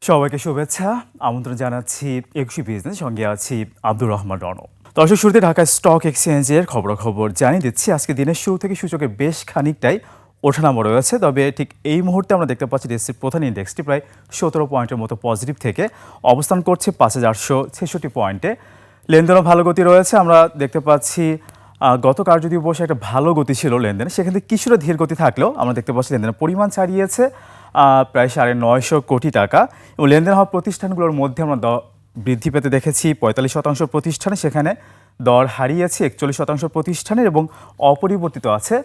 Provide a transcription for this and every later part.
সবাইকে শুভেচ্ছা আমন্ত্রণ জানাচ্ছি ২১ বিজনেস সঙ্গে আছি আব্দুর রহমান রণ। দর্শক শুরুতে ঢাকা স্টক এক্সচেঞ্জের খবরাখবর জানিয়ে দিচ্ছি। আজকে দিনের শুরু থেকে সূচকের বেশ খানিকটাই ওঠানামা রয়েছে, তবে ঠিক এই মুহূর্তে আমরা দেখতে পাচ্ছি দেশটির প্রধান ইন্ডেক্সটি প্রায় ১৭ পয়েন্টের মতো পজিটিভ থেকে অবস্থান করছে ৫,৮৬৬ পয়েন্টে। লেনদেনও ভালো গতি রয়েছে। আমরা দেখতে পাচ্ছি গত কার্যদিবসে একটা ভালো গতি ছিল লেনদেনে, সেখান থেকে কিছুটা ধীর গতি থাকলেও আমরা দেখতে পাচ্ছি লেনদেনের পরিমাণ ছাড়িয়েছে প্রায় ৯৫০ কোটি টাকা। এবং লেনদেন হওয়া প্রতিষ্ঠানগুলোর মধ্যে আমরা বৃদ্ধি পেতে দেখেছি ৪৫% প্রতিষ্ঠানে, সেখানে দর হারিয়েছে ৪১% প্রতিষ্ঠানের এবং অপরিবর্তিত আছে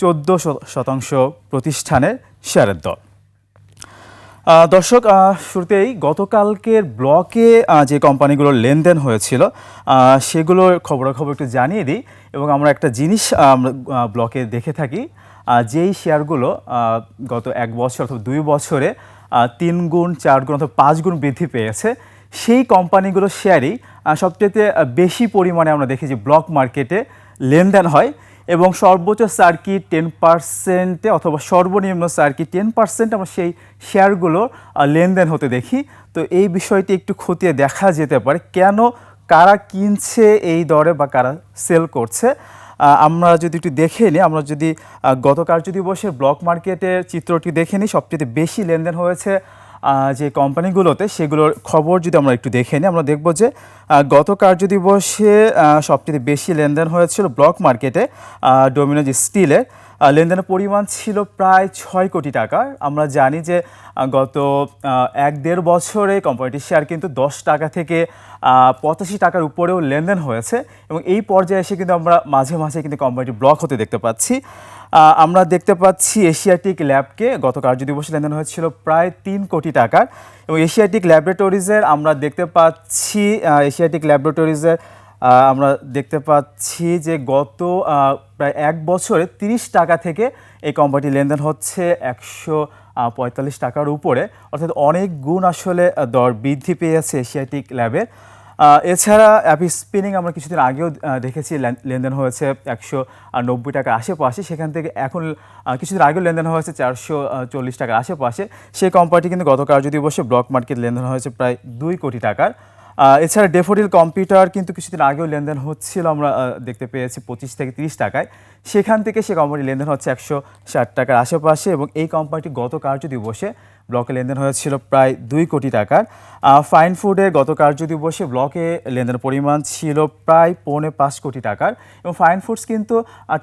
১৪% প্রতিষ্ঠানের শেয়ারের দর। দর্শক, শুরুতেই গতকালকের ব্লকে যে কোম্পানিগুলোর লেনদেন হয়েছিল সেগুলোর খবরাখবর একটু জানিয়ে দিই। এবং আমরা একটা জিনিস আমরা ব্লকে দেখে থাকি, যেই শেয়ারগুলো গত ১ বছর অথবা ২ বছরে ৩ গুণ ৪ গুণ অথবা ৫ গুণ বৃদ্ধি পেয়েছে, সেই কোম্পানিগুলোর শেয়ারই সবচেয়ে বেশি পরিমাণে আমরা দেখি যে ব্লক মার্কেটে লেনদেন হয়। এবং সর্বোচ্চ সার্কিট 10%-এ অথবা সর্বনিম্ন সার্কিট 10% আমরা সেই শেয়ারগুলো লেনদেন হতে দেখি। তো এই বিষয়টি একটু খতিয়ে দেখা যেতে পারে, কেন কারা কিনছে এই দরে বা কারা সেল করছে। আমরা যদি একটু দেখে নিই, আমরা যদি গত কার্যদিবসের ব্লক মার্কেটের চিত্রটি দেখে নিই, সবচেয়ে বেশি লেনদেন হয়েছে যে কোম্পানিগুলোতে সেগুলোর খবর যদি আমরা একটু দেখে নিই, আমরা দেখব যে গত কার্যদিবসে সবচেয়ে বেশি লেনদেন হয়েছিল ব্লক মার্কেটে ডোমিনোজ স্টিলের। লেনদেনের পরিমাণ ছিল প্রায় ৬ কোটি টাকার। আমরা জানি যে গত ১-১.৫ বছরে কোম্পানিটির শেয়ার কিন্তু ১০ টাকা থেকে ৮৫ টাকার উপরেও লেনদেন হয়েছে। এবং এই পর্যায়ে এসে কিন্তু আমরা মাঝে মাঝে কিন্তু কোম্পানিটি ব্লক হতে দেখতে পাচ্ছি। আমরা দেখতে পাচ্ছি এশিয়াটিক ল্যাবকে গত কার্যদিবসে লেনদেন হয়েছিল প্রায় ৩ কোটি টাকার। এবং এশিয়াটিক ল্যাবরেটরিজের আমরা দেখতে পাচ্ছি আমরা দেখতে পাচ্ছি যে গত প্রায় ১ বছরে ৩০ টাকা থেকে এই কোম্পানিটি লেনদেন হচ্ছে ১৪৫ টাকার উপরে, অর্থাৎ অনেক গুণ আসলে দর বৃদ্ধি পেয়েছে এশিয়াটিক ল্যাবের। এছাড়া অ্যাপি স্পিনিং আমরা কিছুদিন আগেও দেখেছি লেনদেন হয়েছে ১৯০ টাকার আশেপাশে, সেখান থেকে এখন কিছুদিন আগেও লেনদেন হয়েছে ৪৪০ টাকার আশেপাশে। সেই কোম্পানিটি কিন্তু গত কার্যদিবসে ব্লক মার্কেট লেনদেন হয়েছে প্রায় ২ কোটি টাকার। এছাড়া ডেফোডিল কম্পিউটার কিন্তু কিছুদিন আগেও লেনদেন হচ্ছিল, আমরা দেখতে পেয়েছি ২৫ থেকে ৩০ টাকায়, সেখান থেকে সে কোম্পানি লেনদেন হচ্ছে ১৬০ টাকার আশেপাশে। এবং এই কোম্পানিটি গত কার্যদিবসে ব্লকে লেনদেন হয়েছিল প্রায় ২ কোটি টাকার। ফাইন ফুডের গত কার্যদিবসে ব্লকে লেনদেনের পরিমাণ ছিল প্রায় ৫.৫ কোটি টাকার। এবং ফাইন ফুডস কিন্তু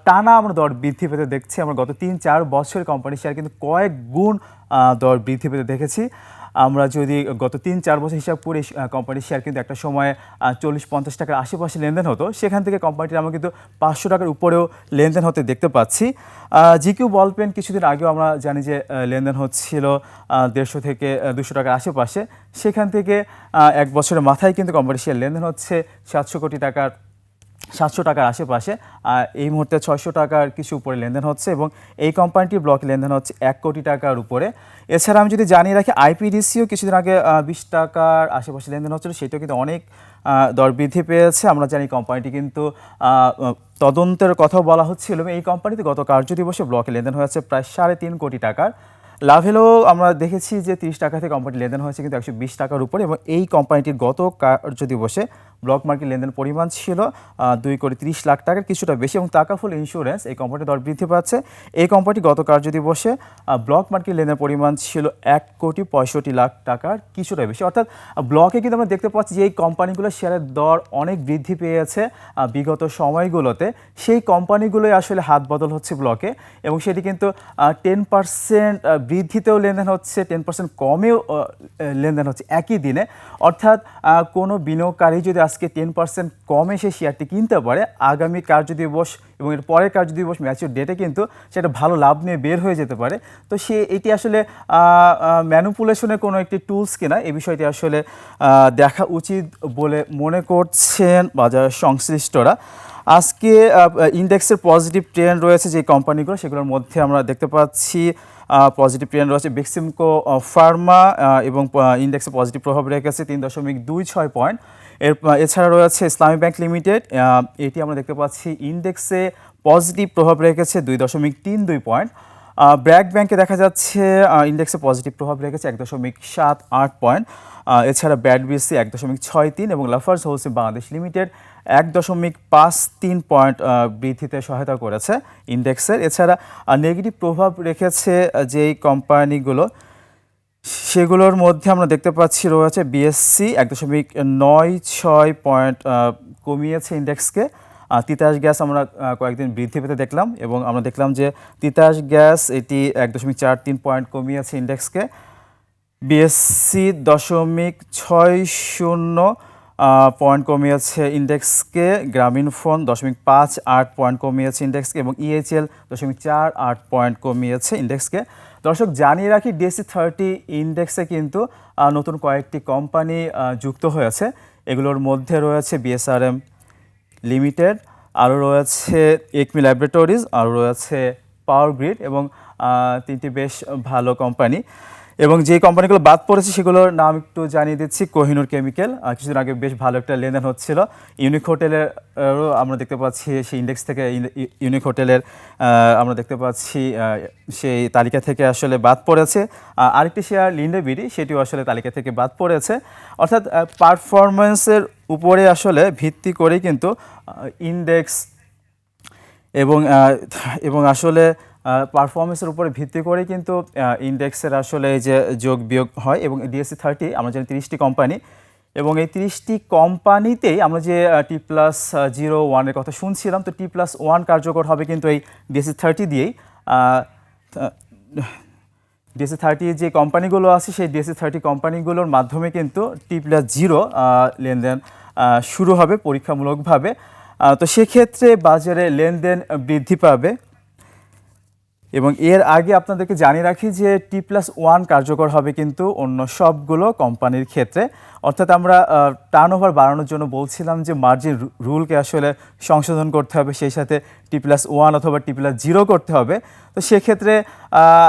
টানা আমরা দর বৃদ্ধি পেতে দেখছি। আমরা গত ৩-৪ বছর কোম্পানির শেয়ার কিন্তু কয়েক গুণ দর বৃদ্ধি পেতে দেখেছি। আমরা যদি গত ৩-৪ বছর হিসাব করি, কোম্পানির শেয়ার কিন্তু একটা সময় ৪০-৫০ টাকার আশেপাশে লেনদেন হতো, সেখান থেকে কোম্পানিটির আমরা কিন্তু ৫০০ টাকার উপরেও লেনদেন হতে দেখতে পাচ্ছি। জিকিউ বল পেন কিছুদিন আগেও আমরা জানি যে লেনদেন হচ্ছিল ১৫০ থেকে ২০০ টাকার আশেপাশে, সেখান থেকে ১ বছরের মাথায় কিন্তু কোম্পানির শেয়ার লেনদেন হচ্ছে ৭০০ টাকার আশেপাশে। এই মুহূর্তে ৬০০ টাকার কিছু উপরে লেনদেন হচ্ছে এবং এই কোম্পানিটির ব্লক লেনদেন হচ্ছে ১ কোটি টাকার উপরে। এছাড়া আমি যদি জানিয়ে রাখি, আইপিডিসিও কিছুদিন আগে ২০ টাকার আশেপাশে লেনদেন হচ্ছিল, সেটাও কিন্তু অনেক দর বৃদ্ধি পেয়েছে। আমরা জানি কোম্পানিটি কিন্তু তদন্তের কথাও বলা হচ্ছিল এবং এই কোম্পানিতে গত কার্যদিবসে ব্লকে লেনদেন হয়েছে প্রায় ৩.৫ কোটি টাকার। লাভেলেও আমরা দেখেছি যে ৩০ টাকা থেকে কোম্পানি লেনদেন হয়েছে কিন্তু ১২০ টাকার উপরে। এবং এই কোম্পানিটির গত কার্যদিবসে ব্লক মার্কেট লেনদেন পরিমাণ ছিল ২,৩০,০০,০০০ টাকার, কিছুটা বেশি। এবং টাকাফুল ইন্স্যুরেন্স এই কোম্পানির দর বৃদ্ধি পাচ্ছে। এই কোম্পানিটি গত কার্যদিবসে ব্লক মার্কেট লেনদেন পরিমাণ ছিল ১,৬৫,০০,০০০ টাকার, কিছুটা বেশি। অর্থাৎ ব্লকে কিন্তু আমরা দেখতে পাচ্ছি যে এই কোম্পানিগুলোর শেয়ারের দর অনেক বৃদ্ধি পেয়েছে বিগত সময়গুলোতে। সেই কোম্পানিগুলোই আসলে হাত বদল হচ্ছে ব্লকে, এবং সেটি কিন্তু 10% বৃদ্ধিতেও লেনদেন হচ্ছে, 10% কমেও লেনদেন হচ্ছে একই দিনে। অর্থাৎ কোনো বিনিয়োগকারী যদি আজকে 10% কমে সে শেয়ারটি কিনতে পারে, আগামী কার্যদিবস এবং এর পরের কার্যদিবস ম্যাচিউর ডেটে কিন্তু সেটা ভালো লাভ নিয়ে বের হয়ে যেতে পারে। তো এটি আসলে ম্যানিপুলেশনের কোনো একটি টুলস কিনা, এই বিষয়টি আসলে দেখা উচিত বলে মনে করছেন বাজার সংশ্লিষ্টরা। আজকে ইন্ডেক্সের পজিটিভ ট্রেন্ড রয়েছে যে কোম্পানিগুলো, সেগুলোর মধ্যে আমরা দেখতে পাচ্ছি পজিটিভ ট্রেন্ড রয়েছে বেক্সিমকো ফার্মা এবং ইন্ডেক্সে পজিটিভ প্রভাব রেখেছে ৩.26 পয়েন্ট। এছাড়া রয়েছে ইসলামী ব্যাংক লিমিটেড, এটি আমরা দেখতে পাচ্ছি ইন্ডেক্সে পজিটিভ প্রভাব রেখেছে 2.32 পয়েন্ট। ব্র্যাক ব্যাংকে দেখা যাচ্ছে ইন্ডেক্সে পজিটিভ প্রভাব রেখেছে 1.78 পয়েন্ট। এছাড়া ব্যাডবিসি 1.63 এবং Lafarge wholesale Bangladesh limited 1.53 point বৃদ্ধিতে সহায়তা করেছে ইন্ডেক্সের। এছাড়া নেগেটিভ প্রভাব রেখেছে যেই কোম্পানিগুলো, সেগুলোর মধ্যে আমরা দেখতে পাচ্ছি রয়েছে বিএসসি 1.96 পয়েন্ট কমিয়েছে ইন্ডেক্সকে। তিতাস গ্যাস আমরা কয়েকদিন বৃদ্ধি পেতে দেখলাম এবং আমরা দেখলাম যে তিতাস গ্যাস এটি 1.43 পয়েন্ট কমিয়েছে ইন্ডেক্সকে। বিএসসি 0.60 পয়েন্ট কমিয়েছে ইন্ডেক্সকে। গ্রামীণ ফোন 0.58 পয়েন্ট কমিয়েছে ইন্ডেক্সকে এবং ইএইচএল 0.48 পয়েন্ট কমিয়েছে ইন্ডেক্সকে। দর্শক জানিয়ে রাখি ডিএসসি 30 ইন্ডেক্সে কিন্তু নতুন কয়েকটি কোম্পানি যুক্ত হয়েছে। এগুলোর মধ্যে রয়েছে বিএসআরএম লিমিটেড, আরও রয়েছে একমি ল্যাবরেটরিজ, আরও রয়েছে পাওয়ার গ্রিড এবং তিনটি বেশ ভালো কোম্পানি। এবং যে কোম্পানিগুলো বাদ পড়েছে সেগুলোর নাম একটু জানিয়ে দিচ্ছি। কোহিনুর কেমিক্যাল কিছুদিন আগে বেশ ভালো একটা লেনদেন হচ্ছিল। ইউনিক হোটেলেরও আমরা দেখতে পাচ্ছি সেই ইন্ডেক্স থেকে ইউনিক হোটেলের আমরা দেখতে পাচ্ছি সেই তালিকা থেকে আসলে বাদ পড়েছে। আরেকটি শেয়ার লিন্ডে বিডি, সেটিও আসলে তালিকা থেকে বাদ পড়েছে। অর্থাৎ পারফরমেন্সের উপরে আসলে ভিত্তি করেই কিন্তু ইন্ডেক্স এবং আসলে পারফরমেন্সের উপরে ভিত্তি করে কিন্তু ইন্ডেক্সের আসলে এই যে যোগ বিয়োগ হয়। এবং ডিএসসি 30 আমরা জানি 30টি কোম্পানি এবং এই 30টি কোম্পানিতেই আমরা যে T+01 কথা শুনছিলাম, তো T+1 কার্যকর হবে কিন্তু এই ডিএসসি 30 দিয়েই। ডিএসসি 30 যে কোম্পানিগুলো আছে সেই ডিএসসি 30 কোম্পানিগুলোর মাধ্যমে কিন্তু T+0 লেনদেন শুরু হবে পরীক্ষামূলকভাবে। তো সেক্ষেত্রে বাজারে লেনদেন বৃদ্ধি পাবে। এবং এর আগে আপনাদেরকে জানিয়ে রাখি যে T+1 কার্যকর হবে কিন্তু অন্য সবগুলো কোম্পানির ক্ষেত্রে। অর্থাৎ আমরা টার্নওভার বাড়ানোর জন্য বলছিলাম যে মার্জিন রুলকে আসলে সংশোধন করতে হবে, সেই সাথে T+1 অথবা T+0 করতে হবে। তো সেক্ষেত্রে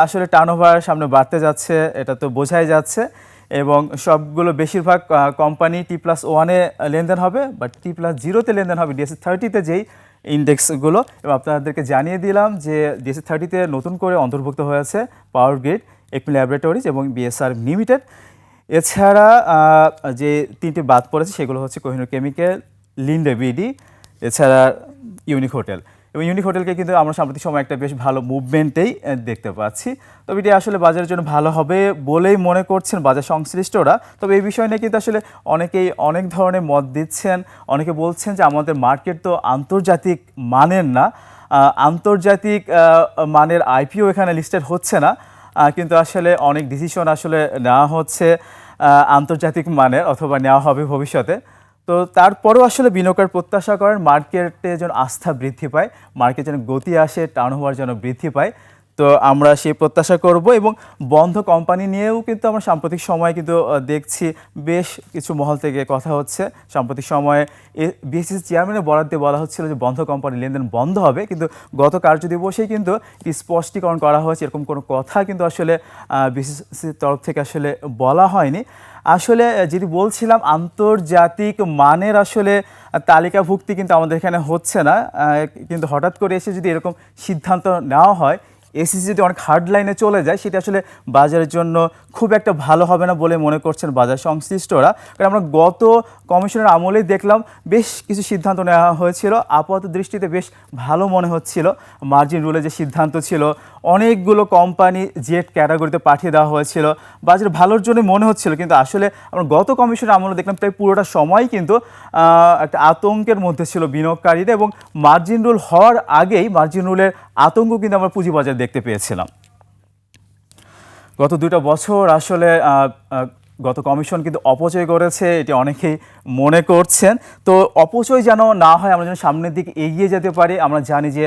আসলে টার্নওভার সামনে বাড়তে যাচ্ছে, এটা তো বোঝাই যাচ্ছে। এবং সবগুলো বেশিরভাগ কোম্পানি T+1-এ লেনদেন হবে, বাট T+0-তে লেনদেন হবে ডিএসসি 30-তে যেই ইন্ডেক্সগুলো। এবং আপনাদেরকে জানিয়ে দিলাম যে ডিএসসি 30-তে নতুন করে অন্তর্ভুক্ত হয়েছে পাওয়ার গ্রিড, একমি ল্যাবরেটরিজ এবং বিএসআর লিমিটেড। এছাড়া যে তিনটি বাদ পড়েছে সেগুলো হচ্ছে কোহিনুর কেমিক্যাল, লিন্ডে বিডি, এছাড়া ইউনিক হোটেল। এবং ইউনিক হোটেলকে কিন্তু আমরা সাম্প্রতিক সময় একটা বেশ ভালো মুভমেন্টেই দেখতে পাচ্ছি। তবে এটি আসলে বাজারের জন্য ভালো হবে বলেই মনে করছেন বাজার সংশ্লিষ্টরা। তবে এই বিষয় নিয়ে কিন্তু আসলে অনেকেই অনেক ধরনের মত দিচ্ছেন। অনেকে বলছেন যে আমাদের মার্কেট তো আন্তর্জাতিক মানের না, আন্তর্জাতিক মানের আইপিও এখানে লিস্টেড হচ্ছে না, কিন্তু আসলে অনেক ডিসিশন আসলে নেওয়া হচ্ছে আন্তর্জাতিক মানের অথবা নেওয়া হবে ভবিষ্যতে। তো তারপরেও আসলে বিনিয়োগকারী প্রত্যাশা করেন মার্কেটে যেন আস্থা বৃদ্ধি পায়, মার্কেট যেন গতি আসে, টার্নওভার যেন বৃদ্ধি পায়। তো আমরা সেই প্রত্যাশা করব। এবং বন্ধ কোম্পানি নিয়েও কিন্তু আমরা সাম্প্রতিক সময় কিন্তু দেখছি বেশ কিছু মহল থেকে কথা হচ্ছে। সাম্প্রতিক সময়ে বিএসসি চেয়ারম্যানের বরাদ দিয়ে বলা হচ্ছিল যে বন্ধ কোম্পানি লেনদেন বন্ধ হবে, কিন্তু গত কার্যদিবসেই কিন্তু স্পষ্টীকরণ করা হয়েছে এরকম কোনো কথা কিন্তু আসলে বিএসসির তরফ থেকে আসলে বলা হয়নি। আসলে যদি বলছিলাম আন্তর্জাতিক মানের আসলে তালিকাভুক্তি কিন্তু আমাদের এখানে হচ্ছে না, কিন্তু হঠাৎ করে এসে যদি এরকম সিদ্ধান্ত নেওয়া হয়, এসিসি যদি অনেক হার্ড লাইনে চলে যায়, সেটা আসলে বাজারের জন্য খুব একটা ভালো হবে না বলে মনে করছেন বাজার সংশ্লিষ্টরা। কারণ আমরা গত কমিশনের আমলেই দেখলাম বেশ কিছু সিদ্ধান্ত নেওয়া হয়েছিল, আপাত দৃষ্টিতে বেশ ভালো মনে হচ্ছিল। মার্জিন রুলে যে সিদ্ধান্ত ছিল, অনেকগুলো কোম্পানি জেড ক্যাটাগরিতে পাঠিয়ে দেওয়া হয়েছিল, বাজার ভালোর জন্য মনে হচ্ছিল। কিন্তু আসলে আমরা গত কমিশনের আমলে দেখলাম প্রায় পুরোটা সময় কিন্তু একটা আতঙ্কের মধ্যে ছিল বিনিয়োগকারীরা, এবং মার্জিন রুল হওয়ার আগেই মার্জিন রুলের আতঙ্ক কিন্তু আমরা পুঁজিবাজার দেখতে পেয়েছিলাম। গত 2টা বছর আসলে গত কমিশন কিন্তু অপচয় করেছে, এটি অনেকেই মনে করছেন। তো অপচয় যেন না হয়, আমরা যেন সামনের দিকে এগিয়ে যেতে পারি। আমরা জানি যে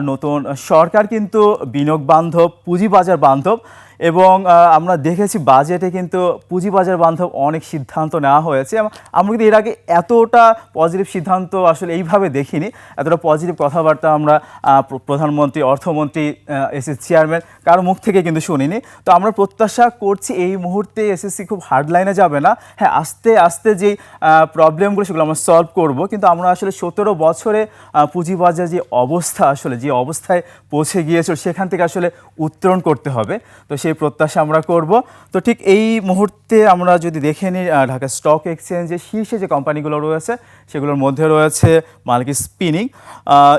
নতুন সরকার কিন্তু বিনিয়োগ বান্ধব, পুঁজিবাজার বান্ধব, এবং আমরা দেখেছি বাজেটে কিন্তু পুঁজিবাজার বান্ধব অনেক সিদ্ধান্ত নেওয়া হয়েছে। আমরা কিন্তু এর আগে এতটা পজিটিভ সিদ্ধান্ত আসলে এইভাবে দেখিনি, এতটা পজিটিভ কথাবার্তা আমরা প্রধানমন্ত্রী, অর্থমন্ত্রী, এসএসসি চেয়ারম্যান কারো মুখ থেকে কিন্তু শুনিনি। তো আমরা প্রত্যাশা করছি এই মুহূর্তে এসএসসি খুব হার্ডলাইনে যাবে না, হ্যাঁ আস্তে আস্তে যেই প্রবলেমগুলো সেগুলো আমরা সলভ করব, কিন্তু আমরা আসলে 17 বছরে পুঁজিবাজার যে অবস্থা, আসলে যে অবস্থায় পৌঁছে গিয়েছিল সেখান থেকে আসলে উত্তরণ করতে হবে। তো সেই প্রত্যাশা আমরা করব। তো ঠিক এই মুহূর্তে আমরা যদি দেখে নিই ঢাকা স্টক এক্সচেঞ্জের শীর্ষে যে কোম্পানিগুলো রয়েছে সেগুলোর মধ্যে রয়েছে মালিক স্পিনিং,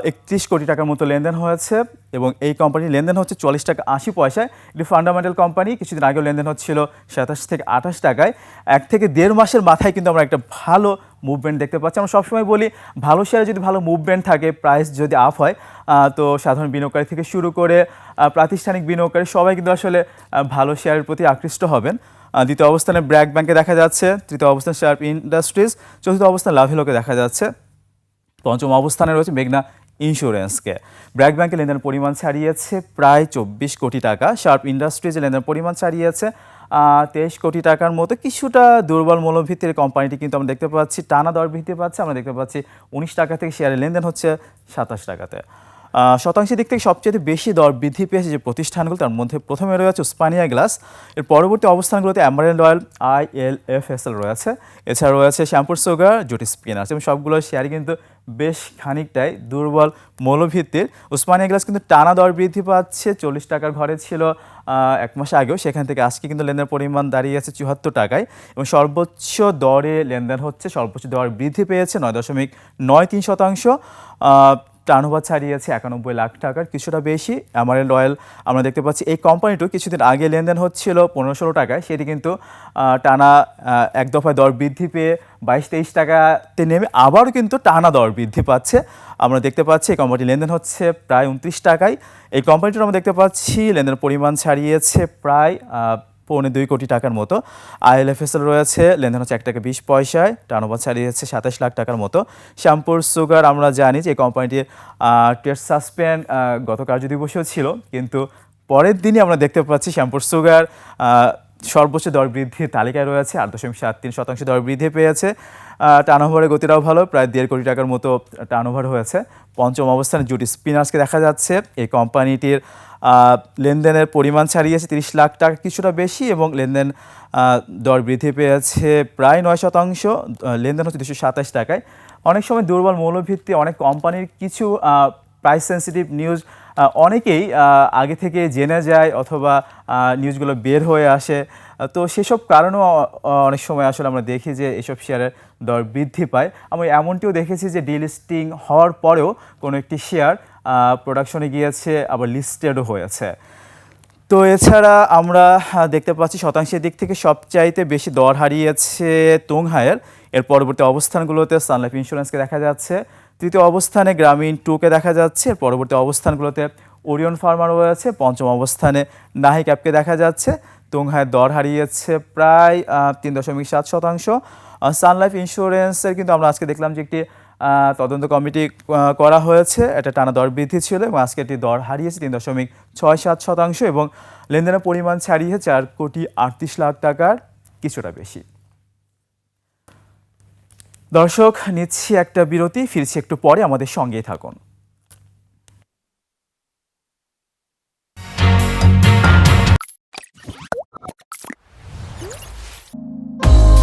31 কোটি টাকার মতো লেনদেন হয়েছে এবং এই কোম্পানির লেনদেন হচ্ছে 40 টাকা 80 পয়সায়। এটি ফান্ডামেন্টাল কোম্পানি, কিছুদিন আগেও লেনদেন হচ্ছিল 27 থেকে 28 টাকায়। 1 থেকে 1.5 মাসের মাথায় কিন্তু আমরা একটা ভালো মুভমেন্ট দেখতে পাচ্ছি। আমরা সবসময় বলি ভালো শেয়ারে যদি ভালো মুভমেন্ট থাকে, প্রাইস যদি আপ হয়, তো সাধারণ বিনিয়োগকারী থেকে শুরু করে প্রাতিষ্ঠানিক বিনিয়োগকারী সবাই কিন্তু আসলে ভালো শেয়ারের প্রতি আকৃষ্ট হবেন। দ্বিতীয় অবস্থানে ব্র্যাক ব্যাংকে দেখা যাচ্ছে, তৃতীয় অবস্থানে শার্প ইন্ডাস্ট্রিজ, চতুর্থ অবস্থানে লাভেলোকে দেখা যাচ্ছে, পঞ্চম অবস্থানে রয়েছে মেঘনা ইন্স্যুরেন্সকে। ব্র্যাক ব্যাংকের লেনদেনের পরিমাণ ছাড়িয়েছে প্রায় 24 কোটি টাকা, শার্প ইন্ডাস্ট্রিজের লেনদেনের পরিমাণ ছাড়িয়েছে 23 কোটি টাকার মতো। কিছুটা দুর্বল মূল্যভিত্তির কোম্পানিটি কিন্তু আমরা দেখতে পাচ্ছি টানা দর বৃদ্ধি পাচ্ছে। আমরা দেখতে পাচ্ছি 19 টাকা থেকে শেয়ারের লেনদেন হচ্ছে 27 টাকাতে। শতাংশের দিক থেকে সবচেয়ে বেশি দর বৃদ্ধি পেয়েছে যে প্রতিষ্ঠানগুলো, তার মধ্যে প্রথমে রয়েছে উসমানিয়া গ্লাস, এর পরবর্তী অবস্থানগুলোতে অ্যামারেন্ট অয়েল, ILFSL রয়েছে, এছাড়া রয়েছে শ্যাম্পুর সুগার, জুটি স্পিনার্স, এবং সবগুলো শেয়ারই কিন্তু বেশ খানিকটাই দুর্বল মৌলভিত্তির। উসমানিয়া গ্লাস কিন্তু টানা দর বৃদ্ধি পাচ্ছে, 40 টাকার ঘরে ছিল 1 মাস আগেও, সেখান থেকে আজকে কিন্তু লেনদেনের পরিমাণ দাঁড়িয়েছে 74 টাকায় এবং সর্বোচ্চ দরে লেনদেন হচ্ছে, সর্বোচ্চ দর বৃদ্ধি পেয়েছে 9.93%। টার্নওভার ছাড়িয়েছে 91 লাখ টাকার, কিছুটা বেশি। অ্যামারেন্ট অয়েল আমরা দেখতে পাচ্ছি এই কোম্পানিটিও কিছুদিন আগে লেনদেন হচ্ছিল 15-16 টাকায়, সেটি কিন্তু টানা এক দফায় দর বৃদ্ধি পেয়ে 22-23 টাকাতে নেমে আবারও কিন্তু টানা দর বৃদ্ধি পাচ্ছে। আমরা দেখতে পাচ্ছি এই কোম্পানিটি লেনদেন হচ্ছে প্রায় 29 টাকায়। এই কোম্পানিটির আমরা দেখতে পাচ্ছি লেনদেনের পরিমাণ ছাড়িয়েছে প্রায় 2.25 কোটি টাকার মতো। ILFSL রয়েছে, লেনদেন হচ্ছে 1 টাকা 20 পয়সায়, টার্নওভার ছাড়িয়েছে 27 লাখ টাকার মতো। শ্যাম্পুর সুগার আমরা জানি যে এই কোম্পানিটির ট্রেড সাসপেন্ড গত কার্যদিবসেও ছিল, কিন্তু পরের দিনই আমরা দেখতে পাচ্ছি শ্যাম্পুর সুগার সর্বোচ্চ দর বৃদ্ধির তালিকায় রয়েছে, 8.73% দর বৃদ্ধি পেয়েছে। টার্নওভারের গতিটাও ভালো, প্রায় 1.5 কোটি টাকার মতো টার্নওভার হয়েছে। পঞ্চম অবস্থানে জুটি স্পিনার্সকে দেখা যাচ্ছে। এই কোম্পানিটির লেনদেনের পরিমাণ ছাড়িয়েছে 30 লাখ টাকা, কিছুটা বেশি, এবং লেনদেন দর বৃদ্ধি পেয়েছে প্রায় 9%। লেনদেন হচ্ছে 227 টাকায়। অনেক সময় দুর্বল মৌলভিত্তি অনেক কোম্পানির কিছু প্রাইস সেন্সিটিভ নিউজ অনেকেই আগে থেকে জেনে যায় অথবা নিউজগুলো বের হয়ে আসে, তো সেসব কারণেও অনেক সময় আসলে আমরা দেখি যে এসব শেয়ারের দর বৃদ্ধি পায়। আমি এমনটিও দেখেছি যে ডিলিস্টিং হওয়ার পরেও কোনো একটি শেয়ার প্রোডাকশনে গিয়েছে, আবার লিস্টেডও হয়েছে। তো এছাড়া আমরা দেখতে পাচ্ছি শতাংশের দিক থেকে সবচাইতে বেশি দর হারিয়েছে তোংহায়ের। এর পরবর্তী অবস্থানগুলোতে সান লাইফ ইন্স্যুরেন্সকে দেখা যাচ্ছে, তৃতীয় অবস্থানে গ্রামীণ 2কে দেখা যাচ্ছে, এর পরবর্তী অবস্থানগুলোতে ওরিয়ন ফার্মা রয়েছে, পঞ্চম অবস্থানে নাহিক অ্যাপকে দেখা যাচ্ছে। তোংহায়ের দর হারিয়েছে প্রায় 3.7%। সান লাইফ ইন্স্যুরেন্সের কিন্তু আমরা আজকে দেখলাম যে একটি তদন্ত কমিটি করা হয়েছে, এটা টানা দর বৃদ্ধি ছিল এবং আজকে এটি দর হারিয়েছে 3.67% এবং লেনদেনের পরিমাণ ছাড়িয়ে 4.38 লাখ টাকার কিছুটা বেশি। দর্শক, নিচ্ছি একটা বিরতি, ফিরছি একটু পরে, আমাদের সঙ্গেই থাকুন।